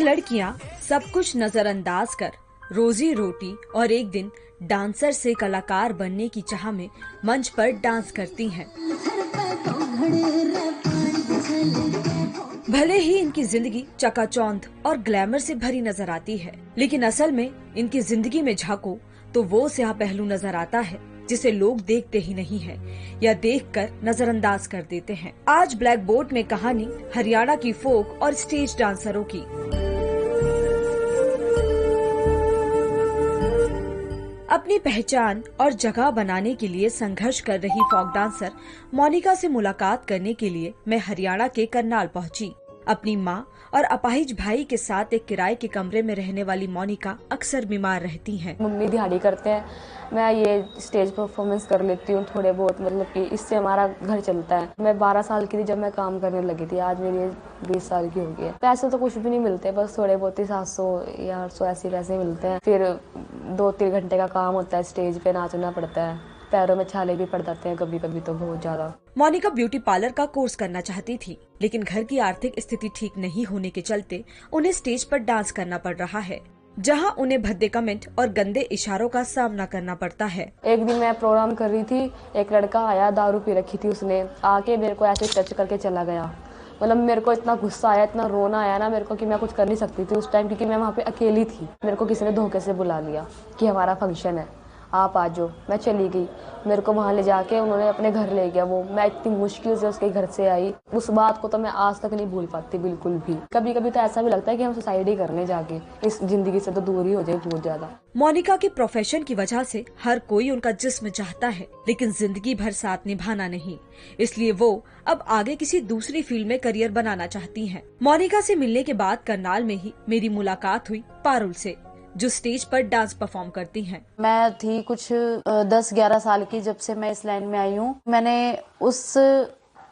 लड़कियां सब कुछ नजरअंदाज कर रोजी रोटी और एक दिन डांसर से कलाकार बनने की चाह में मंच पर डांस करती हैं। भले ही इनकी जिंदगी चकाचौंध और ग्लैमर से भरी नजर आती है, लेकिन असल में इनकी जिंदगी में झांको तो वो स्याह पहलू नजर आता है जिसे लोग देखते ही नहीं है या देखकर नजरअंदाज कर देते हैं। आज ब्लैक बोर्ड में कहानी हरियाणा की फोक और स्टेज डांसरों की। अपनी पहचान और जगह बनाने के लिए संघर्ष कर रही फोक डांसर मोनिका से मुलाकात करने के लिए मैं हरियाणा के करनाल पहुंची। अपनी मां और अपाहिज भाई के साथ एक किराए के कमरे में रहने वाली मोनिका अक्सर बीमार रहती हैं। मम्मी दिहाड़ी करते हैं, मैं ये स्टेज परफॉर्मेंस कर लेती हूँ थोड़े बहुत, मतलब कि इससे हमारा घर चलता है। मैं 12 साल की थी जब मैं काम करने लगी थी, आज मेरी 20 साल की हो गई है। पैसे तो कुछ भी नहीं मिलते, बस थोड़े बहुत ही 700 या 800 ऐसे पैसे मिलते हैं। फिर 2-3 घंटे का काम होता है, स्टेज पे नाचना पड़ता है, पैरों में छाले भी पड़ जाते हैं कभी कभी तो बहुत ज्यादा। मोनिका ब्यूटी पार्लर का कोर्स करना चाहती थी, लेकिन घर की आर्थिक स्थिति ठीक नहीं होने के चलते उन्हें स्टेज पर डांस करना पड़ रहा है, जहां उन्हें भद्दे कमेंट और गंदे इशारों का सामना करना पड़ता है। एक दिन मैं प्रोग्राम कर रही थी, एक लड़का आया, दारू पी रखी थी उसने, आके मेरे को ऐसे टच करके चला गया। मतलब मेरे को इतना गुस्सा आया, इतना रोना आया ना मेरे को कि मैं कुछ कर नहीं सकती थी उस टाइम, क्योंकि मैं वहाँ पे अकेली थी। मेरे को किसी ने धोखे से बुला लिया कि हमारा फंक्शन है, आप आ जाओ। मैं चली गई, मेरे को वहाँ ले जाके उन्होंने अपने घर ले गया। वो मैं इतनी मुश्किल से उसके घर से आई, उस बात को तो मैं आज तक नहीं भूल पाती बिल्कुल भी। कभी कभी तो ऐसा भी लगता है कि हम सुसाइड ही करने जाके इस जिंदगी से तो दूर ही हो जाए बहुत ज्यादा। मोनिका के प्रोफेशन की वजह से हर कोई उनका जिस्म चाहता है, लेकिन जिंदगी भर साथ निभाना नहीं, इसलिए वो अब आगे किसी दूसरी फील्ड में करियर बनाना चाहती हैं। मोनिका से मिलने के बाद करनाल में ही मेरी मुलाकात हुई पारुल से, जो स्टेज पर डांस परफॉर्म करती हैं। मैं थी कुछ 10-11 साल की जब से मैं इस लाइन में आई हूँ। मैंने उस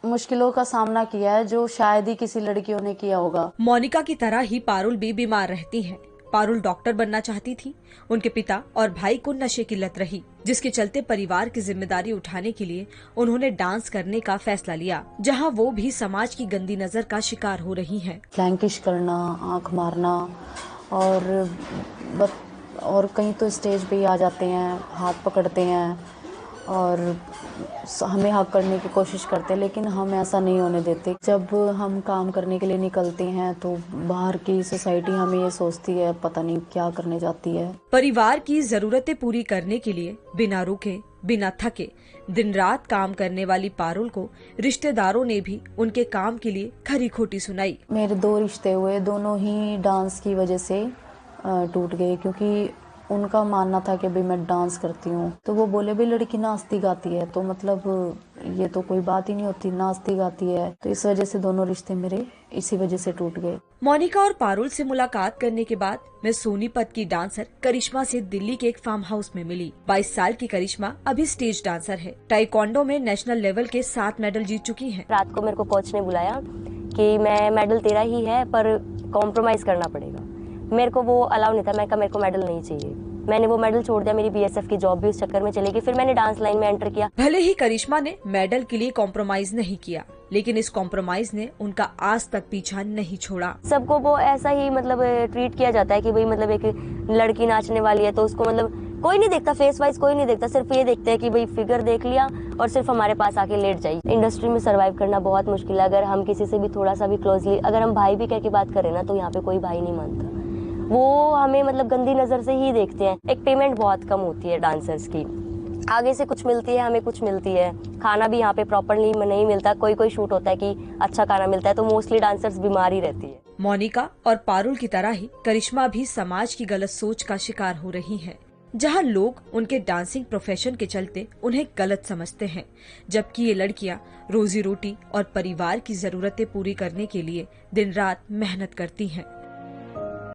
मुश्किलों का सामना किया है जो शायद ही किसी लड़कियों ने किया होगा। मोनिका की तरह ही पारुल भी बीमार रहती हैं। पारुल डॉक्टर बनना चाहती थी। उनके पिता और भाई को नशे की लत रही, जिसके चलते परिवार की जिम्मेदारी उठाने के लिए उन्होंने डांस करने का फैसला लिया, जहां वो भी समाज की गंदी नजर का शिकार हो रही हैं। फ्लैंकिश करना, आंख मारना और कहीं तो स्टेज पे ही आ जाते हैं, हाथ पकड़ते हैं और हमें हक करने की कोशिश करते हैं, लेकिन हम ऐसा नहीं होने देते। जब हम काम करने के लिए निकलते हैं तो बाहर की सोसाइटी हमें ये सोचती है पता नहीं क्या करने जाती है। परिवार की जरूरतें पूरी करने के लिए बिना रुके बिना थके दिन रात काम करने वाली पारुल को रिश्तेदारों ने भी उनके काम के लिए खरी खोटी सुनाई। मेरे 2 रिश्ते हुए, दोनों ही डांस की वजह से टूट गए, क्योंकि उनका मानना था कि भाई मैं डांस करती हूँ, तो वो बोले भाई लड़की नाचती गाती है, तो मतलब ये तो कोई बात ही नहीं होती, नाचती गाती है। तो इस वजह से दोनों रिश्ते मेरे इसी वजह से टूट गए। मोनिका और पारुल से मुलाकात करने के बाद मैं सोनीपत की डांसर करिश्मा से दिल्ली के एक फार्म हाउस में मिली। 22 साल की करिश्मा अभी स्टेज डांसर है। टाइकोंडो में नेशनल लेवल के 7 मेडल जीत चुकी है। रात को मेरे को कोच ने बुलाया कि मैं मेडल तेरा ही है पर कॉम्प्रोमाइज करना पड़ेगा। मेरे को वो अलाउ नहीं था, मैं कहा मेरे को मेडल नहीं चाहिए। मैंने वो मेडल छोड़ दिया, मेरी बीएसएफ की जॉब भी उस चक्कर में चली गई। फिर मैंने डांस लाइन में एंटर किया। भले ही करिश्मा ने मेडल के लिए कॉम्प्रोमाइज नहीं किया, लेकिन इस कॉम्प्रोमाइज ने उनका आज तक पीछा नहीं छोड़ा। सबको वो ऐसा ही मतलब ट्रीट किया जाता है कि भाई मतलब एक लड़की नाचने वाली है तो उसको मतलब कोई नहीं देखता, फेस वाइज कोई नहीं देखता, सिर्फ ये देखते हैं कि भाई फिगर देख लिया और सिर्फ हमारे पास आके लेट जाइए। इंडस्ट्री में सर्वाइव करना बहुत मुश्किल है। अगर हम किसी से भी थोड़ा सा भी क्लोजली, अगर हम भाई भी कह के बात करें ना, तो यहाँ पे कोई भाई नहीं मानता, वो हमें मतलब गंदी नजर से ही देखते हैं। एक पेमेंट बहुत कम होती है डांसर्स की, आगे से कुछ मिलती है, हमें कुछ मिलती है। खाना भी यहाँ पे प्रॉपरली नहीं मिलता, कोई शूट होता है कि अच्छा खाना मिलता है, तो मोस्टली डांसर्स बीमार ही रहती है। मोनिका और पारुल की तरह ही करिश्मा भी समाज की गलत सोच का शिकार हो रही है, जहां लोग उनके डांसिंग प्रोफेशन के चलते उन्हें गलत समझते हैं, जबकि ये लड़कियां रोजी रोटी और परिवार की जरूरतें पूरी करने के लिए दिन रात मेहनत करती हैं।